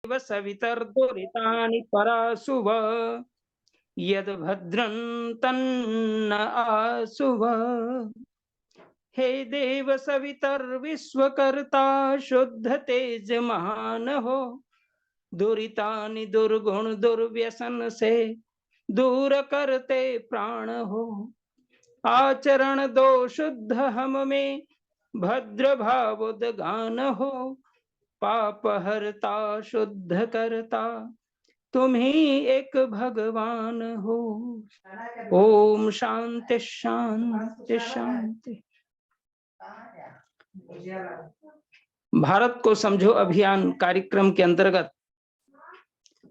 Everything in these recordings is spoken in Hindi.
सवितर्दुरितानि परासुव यद भद्रं तन्न आसुव। हे देव सवितर्विश्वकर्ता शुद्ध तेज महान हो, दुरितानि दुर्गुण दुर्व्यसन से दूर करते प्राण हो। आचरण दो शुद्ध हम में भद्र भावोद्गान हो, पाप हरता शुद्ध करता तुम ही एक भगवान हो। ओम शांति शांति शांति। भारत को समझो अभियान कार्यक्रम के अंतर्गत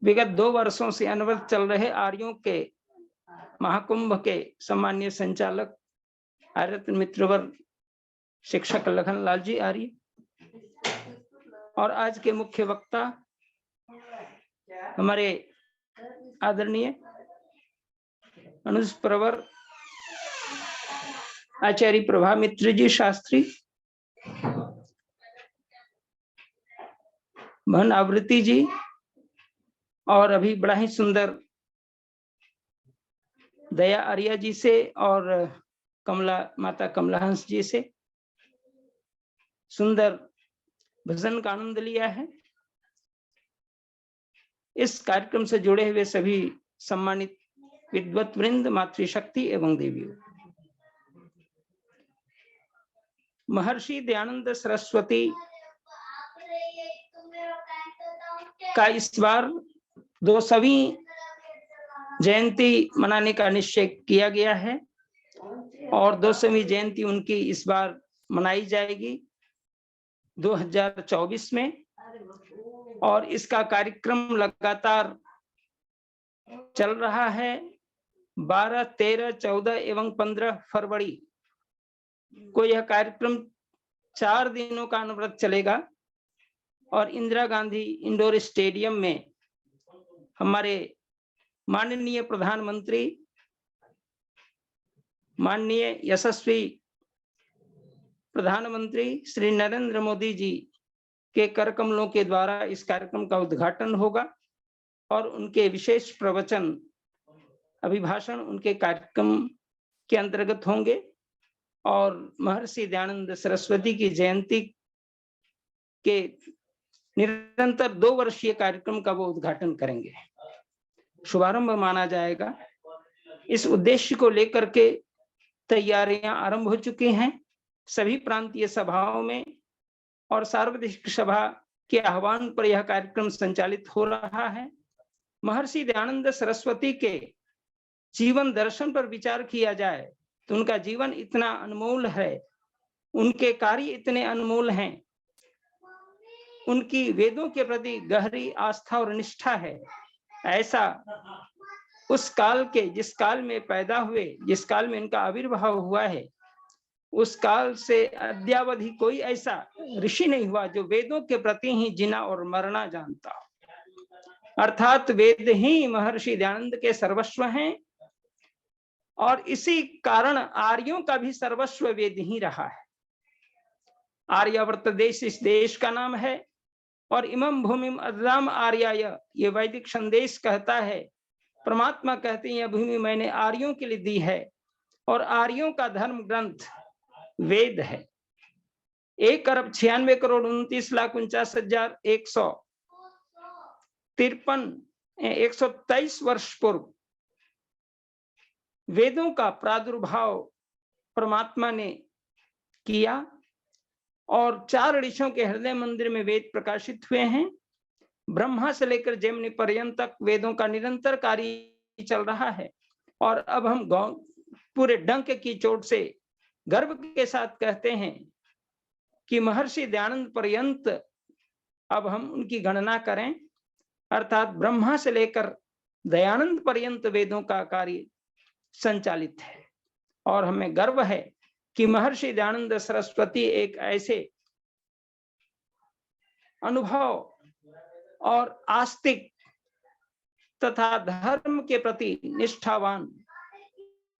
विगत 2 वर्षों से अनवरत चल रहे आर्यों के महाकुंभ के सम्मानीय संचालक आर्यरत्न मित्रवर शिक्षक लखन लाल जी आर्य और आज के मुख्य वक्ता हमारे आदरणीय अनुज प्रवर आचार्य प्रभा मित्र जी शास्त्री, भन आवृत्ति जी और अभी बड़ा ही सुंदर दया आर्या जी से और कमला माता कमलाहंस जी से सुंदर भजन का आनंद लिया है। इस कार्यक्रम से जुड़े हुए सभी सम्मानित विद्वत वृंद, मातृशक्ति एवं देवियों, महर्षि दयानंद सरस्वती का इस बार 200वीं जयंती मनाने का निश्चय किया गया है और 200वीं जयंती उनकी इस बार मनाई जाएगी 2024 में और इसका कार्यक्रम लगातार चल रहा है। 12, 13, 14 एवं 15 फरवरी को यह कार्यक्रम 4 दिनों का अनवरत चलेगा और इंदिरा गांधी इंडोर स्टेडियम में हमारे माननीय प्रधानमंत्री, माननीय यशस्वी प्रधानमंत्री श्री नरेंद्र मोदी जी के कर कमलों के द्वारा इस कार्यक्रम का उद्घाटन होगा और उनके विशेष प्रवचन, अभिभाषण उनके कार्यक्रम के अंतर्गत होंगे और महर्षि दयानंद सरस्वती की जयंती के निरंतर 2 वर्षीय कार्यक्रम का वो उद्घाटन करेंगे, शुभारंभ माना जाएगा। इस उद्देश्य को लेकर के तैयारियां आरंभ हो चुकी हैं सभी प्रांतीय सभाओं में और सार्वजनिक सभा के आह्वान पर यह कार्यक्रम संचालित हो रहा है। महर्षि दयानंद सरस्वती के जीवन दर्शन पर विचार किया जाए तो उनका जीवन इतना अनमोल है, उनके कार्य इतने अनमोल हैं, उनकी वेदों के प्रति गहरी आस्था और निष्ठा है। ऐसा उस काल के, जिस काल में पैदा हुए, जिस काल में इनका आविर्भाव हुआ है, उस काल से अद्यावधि कोई ऐसा ऋषि नहीं हुआ जो वेदों के प्रति ही जीना और मरना जानता। अर्थात वेद ही महर्षि दयानंद के सर्वस्व हैं और इसी कारण आर्यों का भी सर्वस्व वेद ही रहा है। आर्यावर्त देश इस देश का नाम है और इमं भूमिम अददाम आर्याय, ये वैदिक संदेश कहता है। परमात्मा कहते हैं यह भूमि मैंने आर्यों के लिए दी है और आर्यों का धर्म ग्रंथ वेद है। 1,49,49,123 वर्ष पूर्व वेदों का प्रादुर्भाव परमात्मा ने किया और 4 ऋषियों के हृदय मंदिर में वेद प्रकाशित हुए हैं। ब्रह्मा से लेकर जैमिनि पर्यंत तक वेदों का निरंतर कार्य चल रहा है और अब हम पूरे डंक की चोट से गर्व के साथ कहते हैं कि महर्षि दयानंद पर्यंत अब हम उनकी गणना करें, अर्थात ब्रह्मा से लेकर दयानंद पर्यंत वेदों का कार्य संचालित है और हमें गर्व है कि महर्षि दयानंद सरस्वती एक ऐसे अनुभव और आस्तिक तथा धर्म के प्रति निष्ठावान,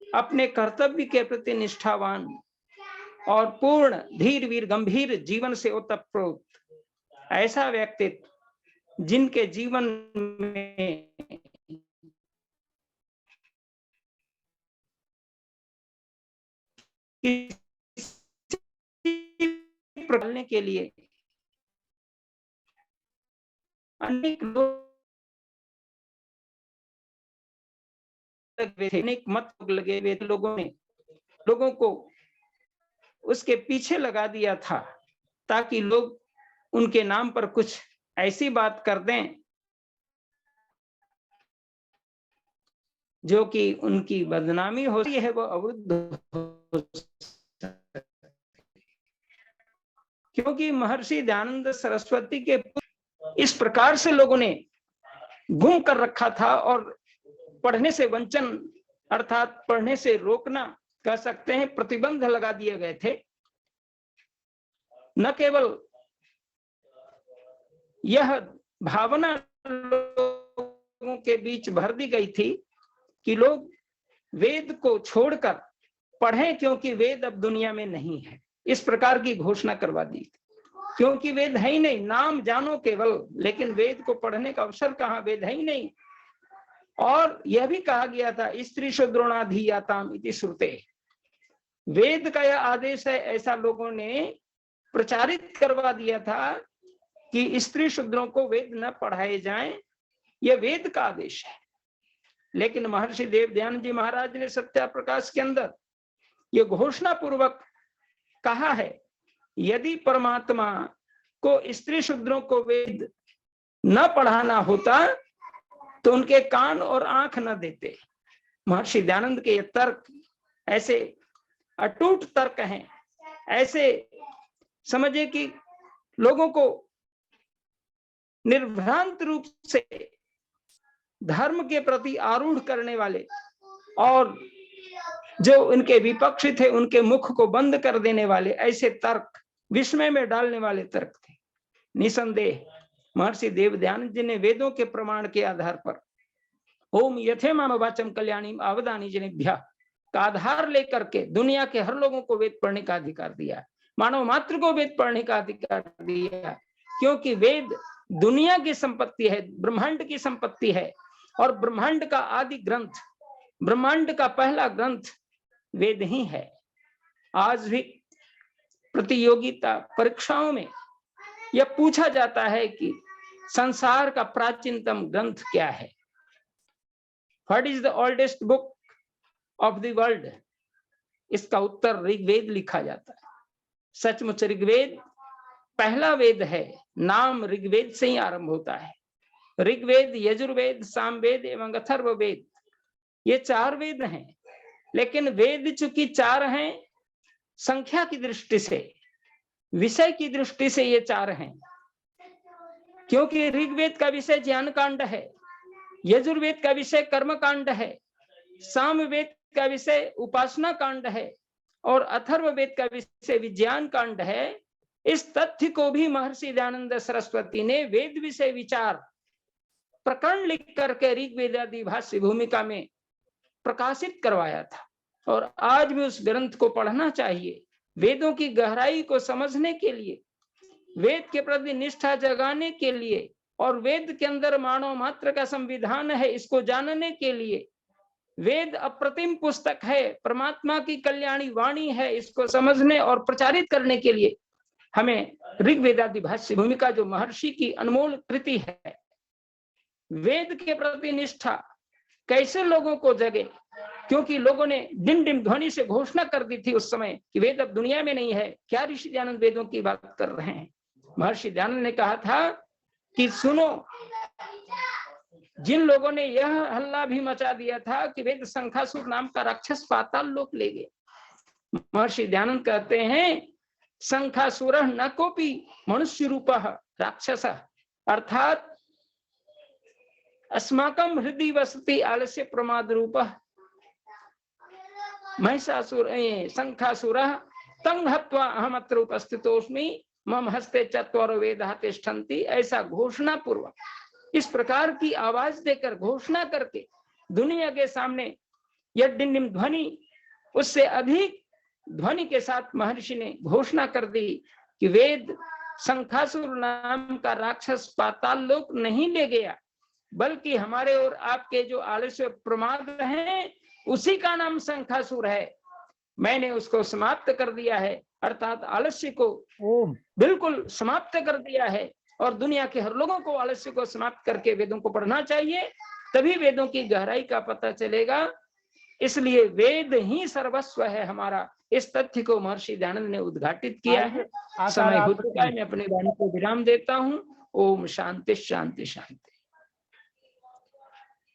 अपने कर्तव्य के प्रति निष्ठावान और पूर्ण धीर वीर गंभीर जीवन से ओतप्रोत ऐसा व्यक्तित्व जिनके जीवन में प्रकलने के लिए अनेक लोग अनेक मत लगे हुए लोगों ने लोगों को उसके पीछे लगा दिया था ताकि लोग उनके नाम पर कुछ ऐसी बात कर दें जो कि उनकी बदनामी होती है, वो अवरुद्ध हो। क्योंकि महर्षि दयानंद सरस्वती के इस प्रकार से लोगों ने गुम कर रखा था और पढ़ने से वंचन अर्थात पढ़ने से रोकना कह सकते हैं, प्रतिबंध लगा दिए गए थे। न केवल यह भावना लोगों के बीच भर दी गई थी कि लोग वेद को छोड़कर पढ़ें क्योंकि वेद अब दुनिया में नहीं है, इस प्रकार की घोषणा करवा दी थी। क्योंकि वेद है ही नहीं, नाम जानो केवल, लेकिन वेद को पढ़ने का अवसर कहाँ, वेद है ही नहीं। और यह भी कहा गया था स्त्री शूद्रोणाधीयाताम इति श्रुते, वेद का यह आदेश है, ऐसा लोगों ने प्रचारित करवा दिया था कि स्त्री शूद्रों को वेद न पढ़ाए जाएं, यह वेद का आदेश है। लेकिन महर्षि देव दयानंद जी महाराज ने सत्याप्रकाश के अंदर यह घोषणा पूर्वक कहा है, यदि परमात्मा को स्त्री शूद्रों को वेद न पढ़ाना होता तो उनके कान और आंख न देते। महर्षि दयानंद के ये तर्क ऐसे अटूट तर्क हैं, ऐसे समझे कि लोगों को निर्भ्रांत रूप से धर्म के प्रति आरूढ़ करने वाले और जो इनके विपक्षी थे उनके मुख को बंद कर देने वाले ऐसे तर्क, विस्मय में डालने वाले तर्क थे। निसंदेह महर्षि देव दयानंद जी ने वेदों के प्रमाण के आधार पर ओम यथे माम वाचम कल्याणी आवदानी जनेभ्य का आधार लेकर के दुनिया के हर लोगों को वेद पढ़ने का अधिकार दिया, मानव मात्र को वेद पढ़ने का अधिकार दिया, क्योंकि वेद दुनिया की संपत्ति है, ब्रह्मांड की संपत्ति है। और ब्रह्मांड का आदि ग्रंथ, ब्रह्मांड का पहला ग्रंथ वेद ही है। आज भी प्रतियोगिता परीक्षाओं में यह पूछा जाता है कि संसार का प्राचीनतम ग्रंथ क्या है, what is the oldest book of the world. इसका उत्तर ऋग्वेद लिखा जाता है। सचमुच ऋग्वेद पहला वेद है, नाम ऋग्वेद से ही आरंभ होता है। ऋग्वेद, यजुर्वेद, सामवेद एवं अथर्ववेद, ये 4 वेद हैं। लेकिन वेद चूंकि 4 हैं, संख्या की दृष्टि से, विषय की दृष्टि से ये 4 हैं। क्योंकि ऋग्वेद का विषय ज्ञान कांड है, यजुर्वेद का विषय कर्म कांड है, सामवेद का विषय उपासना कांड है और अथर्ववेद का विषय विज्ञान कांड है। इस तथ्य को भी महर्षि दयानंद सरस्वती ने वेद विषय विचार प्रकरण लिख करके ऋग्वेदादि भाष्य भूमिका में प्रकाशित करवाया था। और आज भी उस ग्रंथ को पढ़ना चाहिए, वेदों की गहराई को समझने के लिए, वेद के प्रति निष्ठा जगाने के लिए, और वेद के अंदर मानव मात्र का संविधान है इसको जानने के लिए। वेद अप्रतिम पुस्तक है, परमात्मा की कल्याणी वाणी है, इसको समझने और प्रचारित करने के लिए हमें ऋग्वेदादि भाष्य भूमिका जो महर्षि की अनमोल कृति है, वेद के प्रति निष्ठा कैसे लोगों को जगे। क्योंकि लोगों ने डिम डिम ध्वनि से घोषणा कर दी थी उस समय कि वेद अब दुनिया में नहीं है। क्या ऋषि दयानंद वेदों की बात कर रहे हैं। महर्षि दयानंद ने कहा था कि सुनो, जिन लोगों ने यह हल्ला भी मचा दिया था कि वेद शंखासुर नाम का राक्षस पाताल लोक ले गए, महर्षि दयानंद कहते हैं शंखासुर न कोपी मनुष्य रूप राक्षस, अर्थात अस्माकं हृदय वसति आलस्य प्रमाद रूप महिषासुर शंखासुर तं हत्वा अहमत्र उपस्थितोस्मि मम हस्ते चत्वारो वेदाः तिष्ठन्ति। ऐसा घोषणा पूर्वक, इस प्रकार की आवाज देकर घोषणा करके दुनिया के सामने यह डिंडिम ध्वनि, उससे अधिक ध्वनि के साथ महर्षि ने घोषणा कर दी कि वेद शंखासुर नाम का राक्षस पाताल लोक नहीं ले गया, बल्कि हमारे और आपके जो आलस्य प्रमाद हैं उसी का नाम शंखासुर है। मैंने उसको समाप्त कर दिया है, अर्थात आलस्य को बिल्कुल समाप्त कर दिया है। और दुनिया के हर लोगों को आलस्य को समाप्त करके वेदों को पढ़ना चाहिए, तभी वेदों की गहराई का पता चलेगा। इसलिए वेद ही सर्वस्व है हमारा। इस तथ्य को महर्षि दयानंद ने उद्घाटित किया है। समय हो चुका है, मैं अपनी वाणी को विराम देता हूँ। ओम शांति शांति शांति।